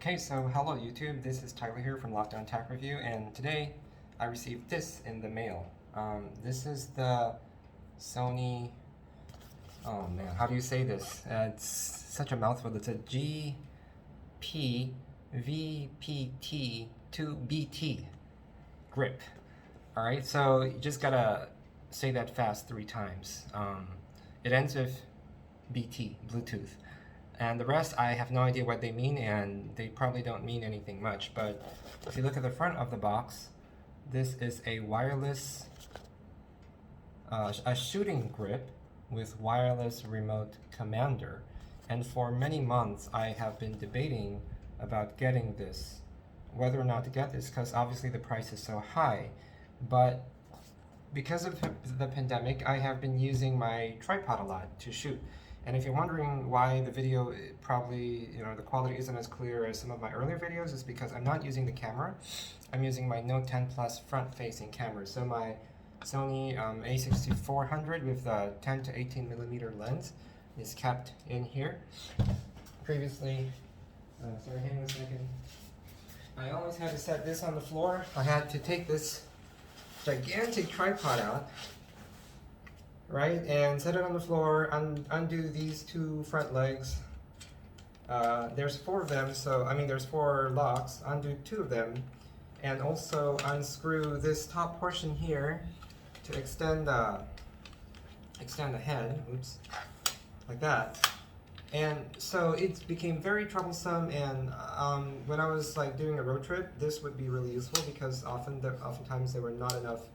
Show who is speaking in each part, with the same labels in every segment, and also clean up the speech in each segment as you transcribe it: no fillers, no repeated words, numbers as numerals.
Speaker 1: Okay, so hello YouTube, this is Tyler here from Lockdown Tech Review, and today I received this in the mail. This is the Sony, oh man, how do you say this? It's such a mouthful. It's a VPT2BT grip. Alright, so you just gotta say that fast 3 times. It ends with BT, Bluetooth. And the rest, I have no idea what they mean, and they probably don't mean anything much. But if you look at the front of the box, this is a wireless, a shooting grip with wireless remote commander. And for many months, I have been debating about getting this, whether or not to get this, because obviously the price is so high. But because of the pandemic, I have been using my tripod a lot to shoot. And if you're wondering why the video probably, the quality isn't as clear as some of my earlier videos, it's because I'm not using the camera. I'm using my Note 10 Plus front-facing camera. So my Sony a6400 with a 10 to 18 millimeter lens is kept in here. Previously, sorry, hang on a second. I always had to set this on the floor. I had to take this gigantic tripod out, right, and set it on the floor, undo these 2 front legs. There's 4 of them, so there's 4 locks. Undo 2 of them, and also unscrew this top portion here to extend the head. Oops, like that. And so it became very troublesome. And when I was doing a road trip, this would be really useful because oftentimes there were not enough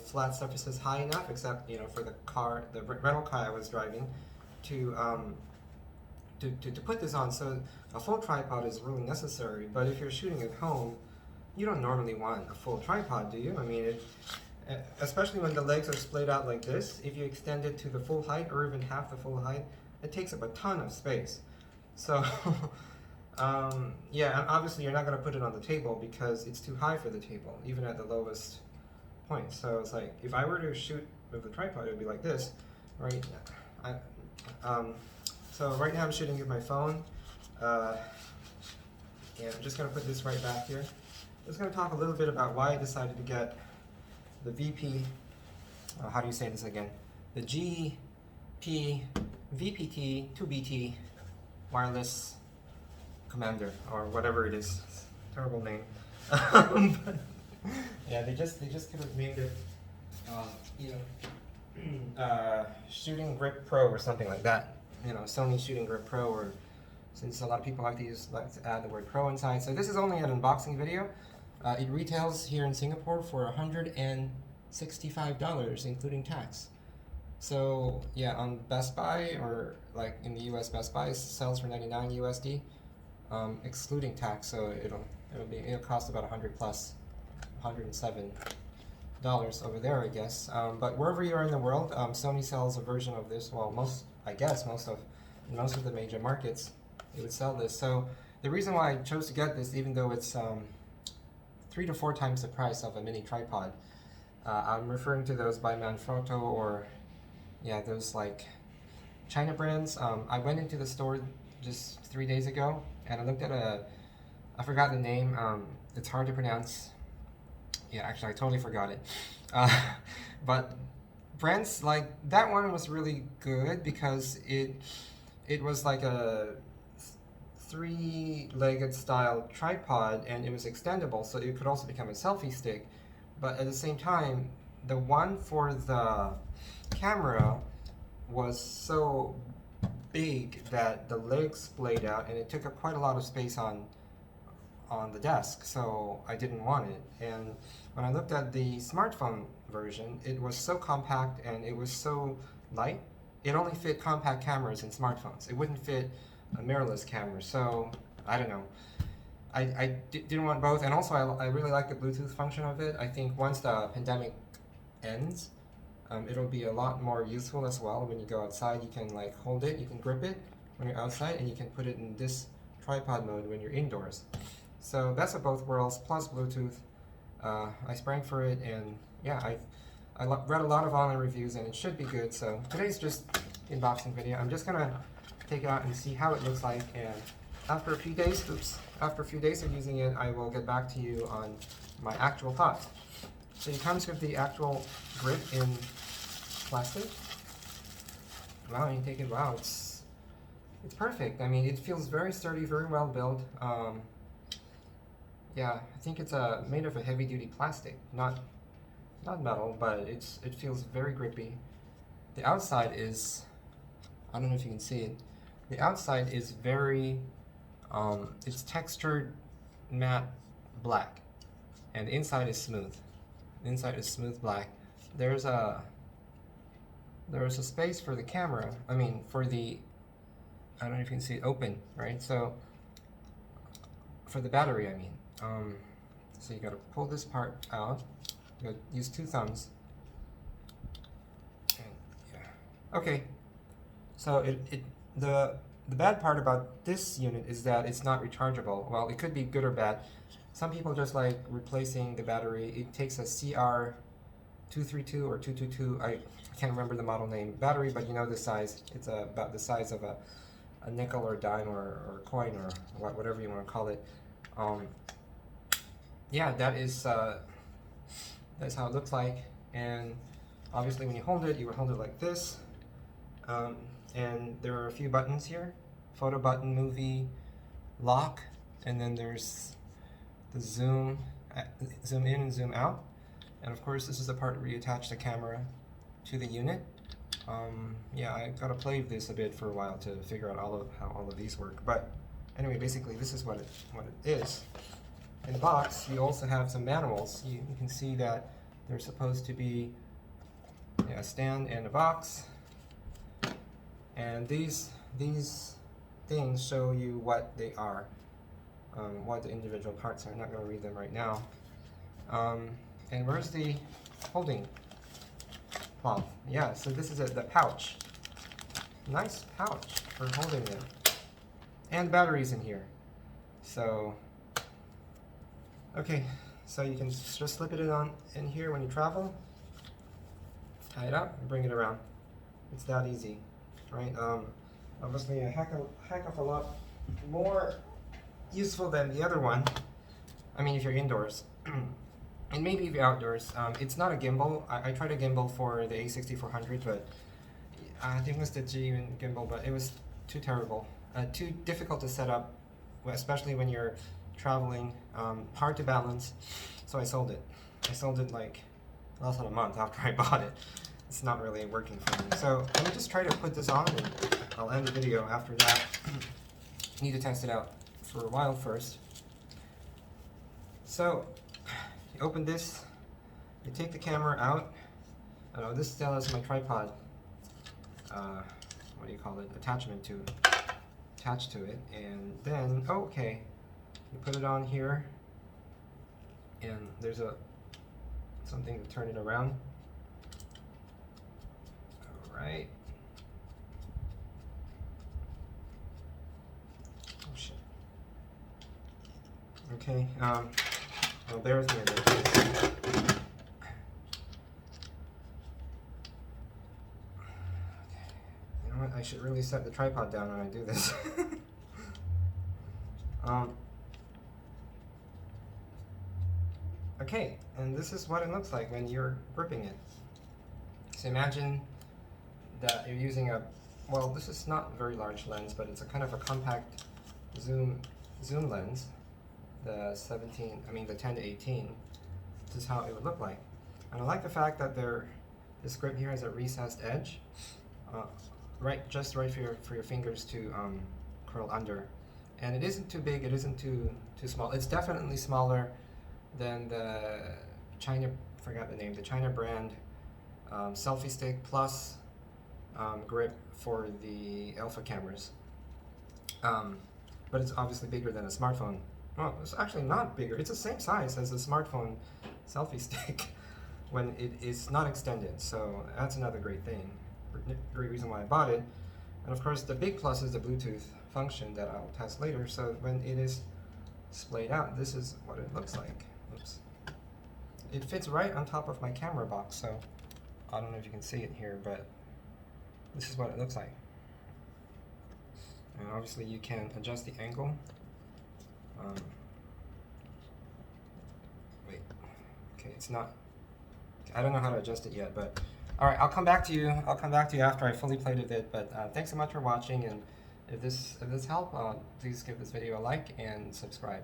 Speaker 1: flat surfaces high enough, except for the rental car I was driving, to put this on. So a full tripod is really necessary. But if you're shooting at home, you don't normally want a full tripod, do you? Especially when the legs are splayed out like this. If you extend it to the full height or even half the full height, it takes up a ton of space. So yeah, obviously you're not going to put it on the table because it's too high for the table, even at the lowest point. So it's like, if I were to shoot with the tripod, it would be like this, right? So right now I'm shooting with my phone, and I'm just going to put this right back here. I'm just going to talk a little bit about why I decided to get the how do you say this again? The VPT2BT wireless commander, or whatever it is. Terrible name. But yeah, they just could have named it, Shooting Grip Pro or something like that. Sony Shooting Grip Pro, or since a lot of people like to add the word Pro inside. So this is only an unboxing video. It retails here in Singapore for $165, including tax. So yeah, on Best Buy, or in the US, Best Buy sells for 99 USD, excluding tax. So it'll cost about $107 over there, I guess. But wherever you are in the world, Sony sells a version of this. Well, most of the major markets, they would sell this. So the reason why I chose to get this, even though it's 3 to 4 times the price of a mini tripod, I'm referring to those by Manfrotto, or those China brands. I went into the store just 3 days ago, and I looked at I forgot the name. It's hard to pronounce. Yeah, actually, I totally forgot it. But brands like that one was really good because it was like a 3-legged style tripod, and it was extendable, so it could also become a selfie stick. But at the same time, the one for the camera was so big that the legs splayed out, and it took up quite a lot of space on the desk, so I didn't want it. And when I looked at the smartphone version, it was so compact and it was so light. It only fit compact cameras in smartphones. It wouldn't fit a mirrorless camera. So I don't know. I didn't want both, and also I really like the Bluetooth function of it. I think once the pandemic ends, it'll be a lot more useful as well. When you go outside, you can hold it, you can grip it when you're outside, and you can put it in this tripod mode when you're indoors. So best of both worlds, plus Bluetooth. I sprang for it, and yeah, I read a lot of online reviews, and it should be good. So today's just unboxing video. I'm just gonna take it out and see how it looks like, and after a few days, after a few days of using it, I will get back to you on my actual thoughts. So it comes with the actual grip in plastic. Wow, you take it, wow, it's perfect. I mean, it feels very sturdy, very well built. Yeah, I think it's made of a heavy-duty plastic, not metal, but it feels very grippy. The outside is, I don't know if you can see it. The outside is very, it's textured matte black, and the inside is smooth. The inside is smooth black. There's a space for the camera. I mean, for the, I don't know if you can see it open, right? So for the battery, I mean. So you gotta pull this part out. You gotta use 2 thumbs. And, yeah. Okay. So the bad part about this unit is that it's not rechargeable. Well, it could be good or bad. Some people just like replacing the battery. It takes a CR232 or 222. I can't remember the model name battery, but you know the size. It's about the size of a nickel or dime or coin or whatever you want to call it. Yeah, that's how it looks like. And obviously when you hold it, you would hold it like this. And there are a few buttons here. Photo button, movie, lock, and then there's the zoom in and zoom out. And of course this is the part where you attach the camera to the unit. Yeah, I gotta play with this a bit for a while to figure out how all of these work. But anyway, basically this is what it is. In the box, you also have some manuals. You can see that there's supposed to be a stand and a box. And these things show you what they are, what the individual parts are. I'm not going to read them right now. And where's the holding cloth? Yeah, so this is the pouch. Nice pouch for holding it. And batteries in here. So, okay, so you can just slip it in here when you travel. Tie it up and bring it around. It's that easy. Right? Obviously a heck of a lot more useful than the other one. I mean, if you're indoors. And maybe if you're outdoors. It's not a gimbal. I tried a gimbal for the A6400, but I think it was the G gimbal, but it was too terrible. Too difficult to set up, especially when you're traveling. Hard to balance. So I sold it. I sold it like less than a month after I bought it. It's not really working for me. So let me just try to put this on and I'll end the video after that. Need to test it out for a while first. So you open this, you take the camera out. I know this still has my tripod, what do you call it, attached to it. And then, okay, you put it on here and there's something to turn it around. Right. Oh shit. Okay. Well, bear with me a bit. Okay. You know what? I should really set the tripod down when I do this. Okay, and this is what it looks like when you're gripping it. So imagine that you're using well, this is not a very large lens, but it's a kind of a compact zoom lens, the 10 to 18. This is how it would look like. And I like the fact that this grip here has a recessed edge, just right for your fingers to curl under. And it isn't too big, it isn't too small. It's definitely smaller than the China brand selfie stick plus grip for the Alpha cameras. But it's obviously bigger than a smartphone. Well, it's actually not bigger. It's the same size as a smartphone selfie stick when it is not extended. So that's another great thing. Great reason why I bought it. And of course the big plus is the Bluetooth function that I'll test later. So when it is splayed out, this is what it looks like. Oops. It fits right on top of my camera box, so I don't know if you can see it here, but this is what it looks like. And obviously you can adjust the angle. Wait, okay, it's not, I don't know how to adjust it yet, but all right, I'll come back to you. I'll come back to you after I fully played with it, but thanks so much for watching, and if this helped, please give this video a like and subscribe.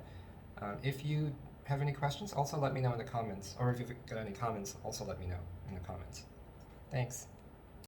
Speaker 1: If you have any questions, also let me know in the comments, or if you've got any comments, also let me know in the comments. Thanks.